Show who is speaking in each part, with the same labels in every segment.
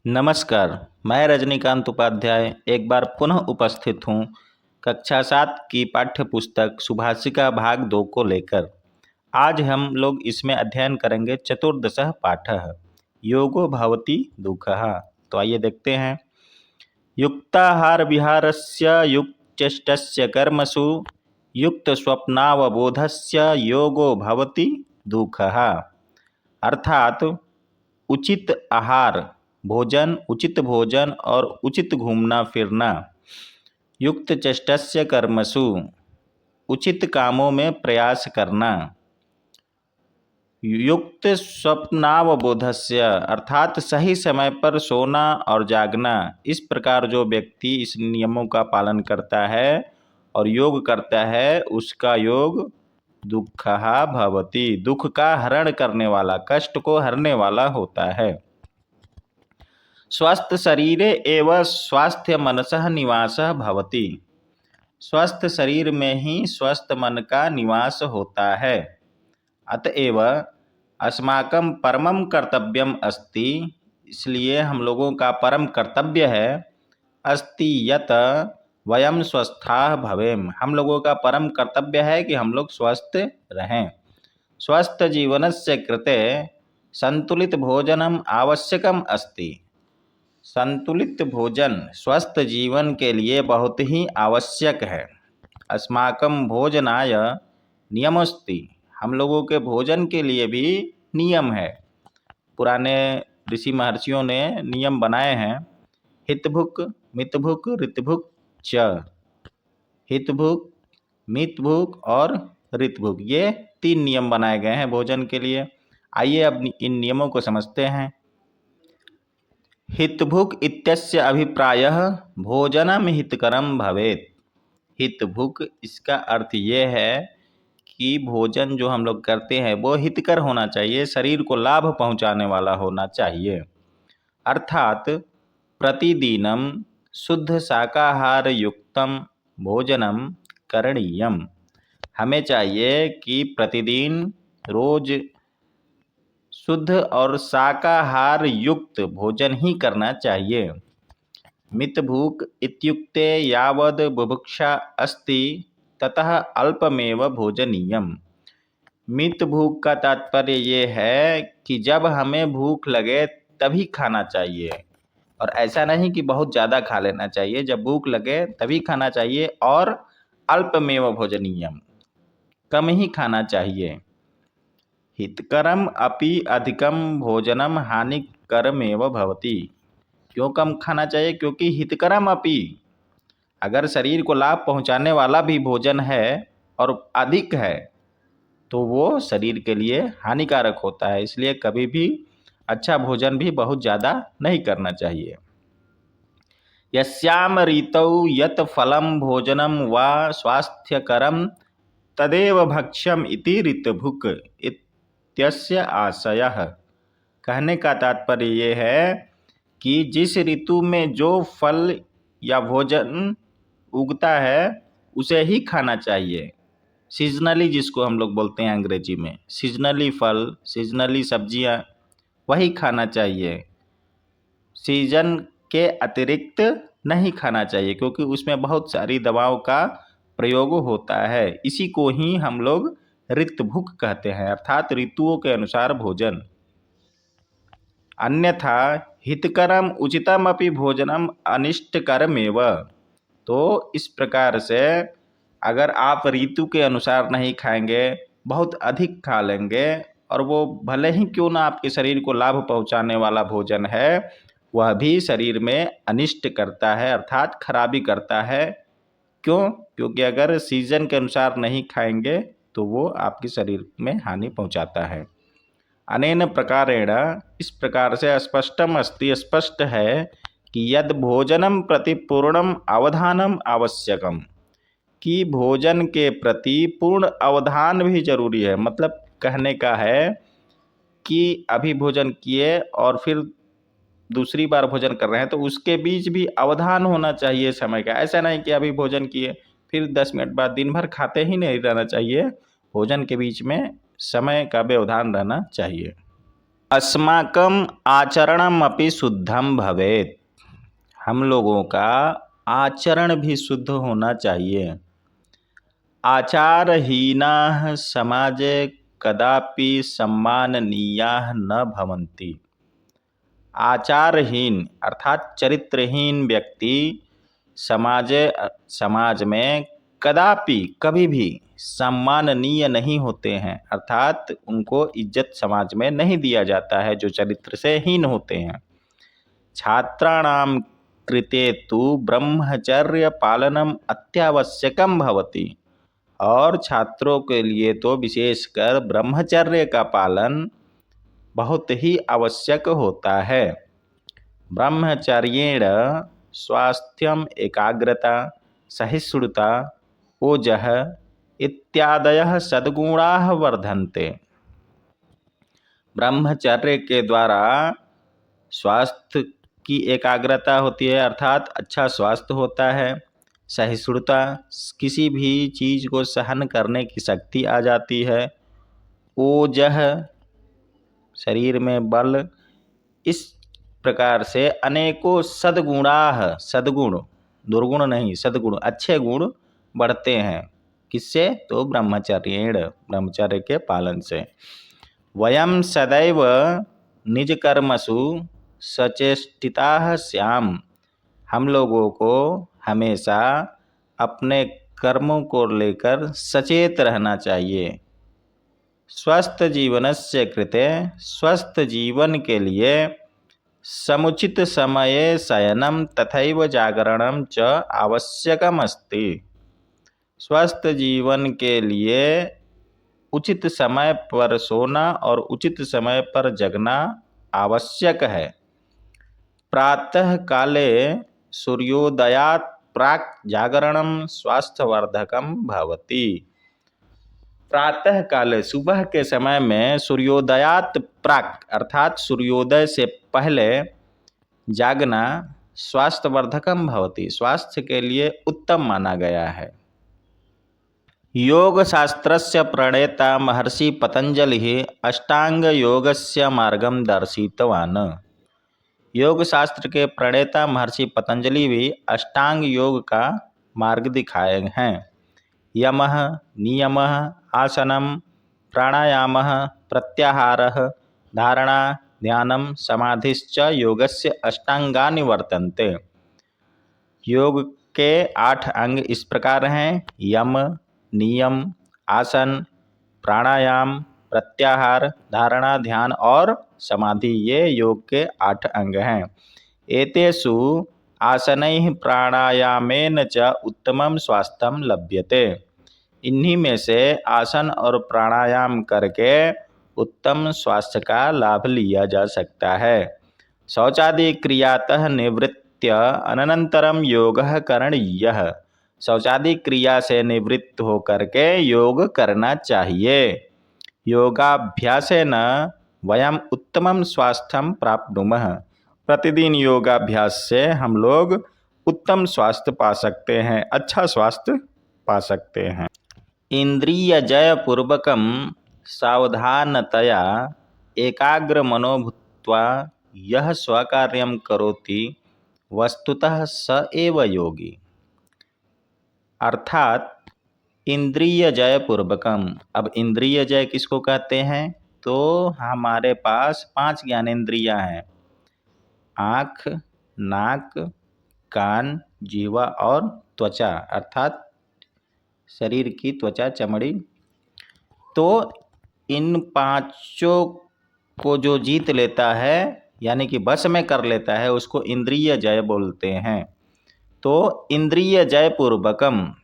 Speaker 1: नमस्कार। मैं रजनीकांत उपाध्याय एक बार पुनः उपस्थित हूँ कक्षा 7 की पाठ्य पुस्तक सुभाषिका भाग 2 को लेकर। आज हम लोग इसमें अध्ययन करेंगे चतुर्दशः पाठः योगो भवति दुःखः। तो आइए देखते हैं। युक्ताहार विहारस्य युक्तचेष्टस्य कर्मसु युक्त स्वप्नावबोधस्य योगो भवति दुःखः। अर्थात उचित आहार उचित भोजन और उचित घूमना फिरना, युक्त चेष्टस्य कर्मसु उचित कामों में प्रयास करना, युक्त स्वप्नावबोधस्य अर्थात सही समय पर सोना और जागना। इस प्रकार जो व्यक्ति इस नियमों का पालन करता है और योग करता है उसका योग दुःखः भवति, दुख का हरण करने वाला, कष्ट को हरने वाला होता है। स्वस्थ शरीरे एव स्वास्थ्य मनसः निवासः भवति, स्वस्थ शरीर में ही स्वस्थ मन का निवास होता है। अतएव अस्माकं परमं कर्तव्यम अस्ति, इसलिए हम लोगों का परम कर्तव्य है, अस्ति यत वयम स्वस्थाः भवेम, हम लोगों का परम कर्तव्य है कि हम लोग स्वस्थ रहें। स्वस्थ जीवनस्य कृते संतुलित भोजनम आवश्यकम अस्ति, संतुलित भोजन स्वस्थ जीवन के लिए बहुत ही आवश्यक है। अस्माकं भोजनाय नियमोऽस्ति, हम लोगों के भोजन के लिए भी नियम है। पुराने ऋषि महर्षियों ने नियम बनाए हैं। हितभुक मितभुक ऋतभुक च, हितभुक मितभुक और ऋतभुक, ये 3 नियम बनाए गए हैं भोजन के लिए। आइए अब इन नियमों को समझते हैं। हितभुक इत्यस्य अभिप्रायः भोजनम हितकरम भवेत्। हितभुक इसका अर्थ ये है कि भोजन जो हम लोग करते हैं वो हितकर होना चाहिए, शरीर को लाभ पहुंचाने वाला होना चाहिए। अर्थात प्रतिदिनम शुद्ध शाकाहार युक्तम भोजनम करणीयम, हमें चाहिए कि प्रतिदिन रोज शुद्ध और शाकाहार युक्त भोजन ही करना चाहिए। मितभुक इत्युक्ते यावद बुभुक्षा अस्ति ततः अल्पमेव भोजनीयम। मितभुक का तात्पर्य ये है कि जब हमें भूख लगे तभी खाना चाहिए, और ऐसा नहीं कि बहुत ज़्यादा खा लेना चाहिए, जब भूख लगे तभी खाना चाहिए। और अल्पमेव भोजनीयम, कम ही खाना चाहिए। हितकरम अपि अधिकम भोजनम हानिकरमेव भवति। क्यों कम खाना चाहिए? क्योंकि हितकरम अपि, अगर शरीर को लाभ पहुंचाने वाला भी भोजन है और अधिक है तो वो शरीर के लिए हानिकारक होता है। इसलिए कभी भी अच्छा भोजन भी बहुत ज़्यादा नहीं करना चाहिए। यस्याम ऋतौ यत फलम भोजनम वा स्वास्थ्यकरम तदेव भक्ष्यम इति ऋतभुक इत्यस्य आशयः। कहने का तात्पर्य ये है कि जिस ऋतु में जो फल या भोजन उगता है उसे ही खाना चाहिए। सीजनली, जिसको हम लोग बोलते हैं अंग्रेजी में, सीजनली फल, सीजनली सब्जियां, वही खाना चाहिए। सीजन के अतिरिक्त नहीं खाना चाहिए, क्योंकि उसमें बहुत सारी दवाओं का प्रयोग होता है। इसी को ही हम लोग ऋतभुक कहते हैं, अर्थात ऋतुओं के अनुसार भोजन। अन्यथा हितकरम उचितम अपि भोजनम अनिष्टकरमेव। तो इस प्रकार से अगर आप ऋतु के अनुसार नहीं खाएंगे, बहुत अधिक खा लेंगे, और वो भले ही क्यों ना आपके शरीर को लाभ पहुंचाने वाला भोजन है, वह भी शरीर में अनिष्ट करता है, अर्थात खराबी करता है। क्यों? क्योंकि अगर सीजन के अनुसार नहीं खाएंगे तो वो आपके शरीर में हानि पहुंचाता है। अनेन प्रकारेण, इस प्रकार से स्पष्टम अस्ति, स्पष्ट है कि यद भोजनम प्रति पूर्णम अवधानम आवश्यकम, कि भोजन के प्रति पूर्ण अवधान भी जरूरी है। मतलब कहने का है कि अभी भोजन किए और फिर दूसरी बार भोजन कर रहे हैं तो उसके बीच भी अवधान होना चाहिए समय का। ऐसा नहीं कि अभी भोजन किए फिर 10 मिनट बाद दिन भर खाते ही नहीं रहना चाहिए। भोजन के बीच में समय का व्यवधान रहना चाहिए। अस्माकं आचरणमपि शुद्धं भवेत्। हम लोगों का आचरण भी शुद्ध होना चाहिए। आचारहीनाः समाजे कदापि सम्माननीयाः न भवन्ति। आचारहीन अर्थात चरित्रहीन व्यक्ति समाज में कदापि कभी भी सम्माननीय नहीं होते हैं, अर्थात उनको इज्जत समाज में नहीं दिया जाता है जो चरित्र से हीन होते हैं। छात्राणां कृते तु ब्रह्मचर्य पालनम अत्यावश्यकम भवति। और छात्रों के लिए तो विशेषकर ब्रह्मचर्य का पालन बहुत ही आवश्यक होता है। ब्रह्मचर्येण स्वास्थ्यम एकाग्रता सहिष्णुता ओजः इत्यादयः सद्गुणाः वर्धन्ते। ब्रह्मचर्य के द्वारा स्वास्थ्य की एकाग्रता होती है, अर्थात अच्छा स्वास्थ्य होता है। सहिष्णुता, किसी भी चीज़ को सहन करने की शक्ति आ जाती है। ओजः, शरीर में बल। इस प्रकार से अनेकों सद्गुणाः, सद्गुण, दुर्गुण नहीं, सद्गुण, अच्छे गुण बढ़ते हैं। किससे? तो ब्रह्मचर्येण, ब्रह्मचर्य के पालन से। वयं सदैव निजकर्मसु सचेष्टिताः स्याम। हम लोगों को हमेशा अपने कर्मों को लेकर सचेत रहना चाहिए। स्वस्थ जीवनस्य कृते, स्वस्थ जीवन के लिए समुचित समये शयनं तथैव जागरणं च आवश्यकमस्ति। स्वस्थ जीवन के लिए उचित समय पर सोना और उचित समय पर जगना आवश्यक है। प्रातः काले सूर्योदयात् प्राक् जागरणं स्वास्थ्यवर्धकं भवति। प्रातः काले, सुबह के समय में सूर्योदयात् प्राक् अर्थात सूर्योदय से पहले जागना स्वास्थ्यवर्धकम भवति, स्वास्थ्य के लिए उत्तम माना गया है। योग शास्त्रस्य प्रणेता महर्षि पतंजलिः अष्टांग योगस्य मार्गम दर्शितवान्। योग शास्त्र के प्रणेता महर्षि पतंजलि भी अष्टांग योग का मार्ग दिखाए हैं। यमः, नियमः, आसनम, प्राणायामः, प्रत्याहारः, धारणा, ध्यानम, समाधिश्च योगस्य अष्टांगानि वर्तन्ते। योग के 8 अंग इस प्रकार हैं: यम, नियम, आसन, प्राणायाम, प्रत्याहार, धारणा, ध्यान और समाधि, ये योग के 8 अंग हैं। एतेषु आसनैः प्राणायामेन च उत्तमं स्वास्थ्यं लभ्यते। इन्हीं में से आसन और प्राणायाम करके उत्तम स्वास्थ्य का लाभ लिया जा सकता है। शौचादि क्रियातः निवृत्य अनंतरम योगः करणीयः। शौचादि क्रिया से निवृत्त होकर के योग करना चाहिए। योगाभ्यासेन वयम उत्तमं स्वास्थ्यं प्राप्नुमः। प्रतिदिन योगाभ्यास से हम लोग उत्तम स्वास्थ्य पा सकते हैं, अच्छा स्वास्थ्य पा सकते हैं। इंद्रिय जय पूर्वकम सावधानतया एकाग्र मनो भूत्वा यह स्वकार्यं करोति वस्तुतः स एव योगी। अर्थात इंद्रिय जय पूर्वकम। अब इंद्रिय जय किसको कहते हैं? तो हमारे पास 5 ज्ञानेंद्रियां हैं: आँख, नाक, कान, जीवा और त्वचा, अर्थात शरीर की त्वचा, चमड़ी। तो इन 5 को जो जीत लेता है, यानी कि वश में कर लेता है, उसको इंद्रिय जय बोलते हैं। तो इंद्रिय जय पूर्वकम,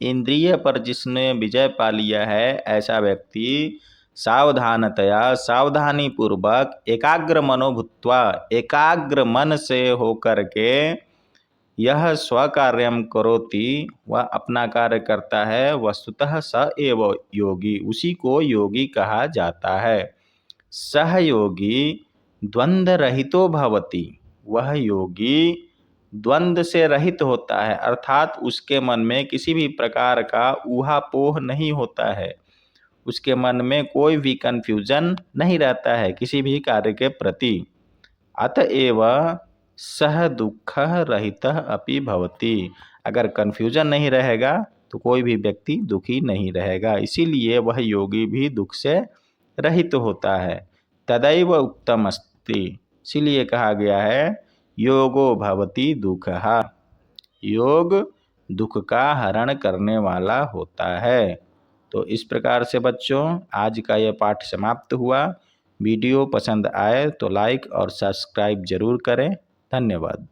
Speaker 1: इंद्रिय पर जिसने विजय पा लिया है, ऐसा व्यक्ति सावधानतया, सावधानी पूर्वक, एकाग्र मनो भूत्वा, एकाग्र मन से होकर के, यह स्वकार्यम करोति, वह अपना कार्य करता है, वस्तुतः स एव योगी, उसी को योगी कहा जाता है। सहयोगी द्वंद्व रहितो भवति। वह योगी द्वंद्व से रहित होता है, अर्थात उसके मन में किसी भी प्रकार का ऊहापोह नहीं होता है। उसके मन में कोई भी कन्फ्यूजन नहीं रहता है किसी भी कार्य के प्रति। अतएव सह दुख रहित अपि भवति। अगर कन्फ्यूजन नहीं रहेगा तो कोई भी व्यक्ति दुखी नहीं रहेगा, इसीलिए वह योगी भी दुख से रहित होता है। तदैव उक्तम अस्ति, इसीलिए कहा गया है योगो भवति दुःखः, योग दुख का हरण करने वाला होता है। तो इस प्रकार से बच्चों आज का यह पाठ समाप्त हुआ। वीडियो पसंद आए तो लाइक और सब्सक्राइब जरूर करें। धन्यवाद।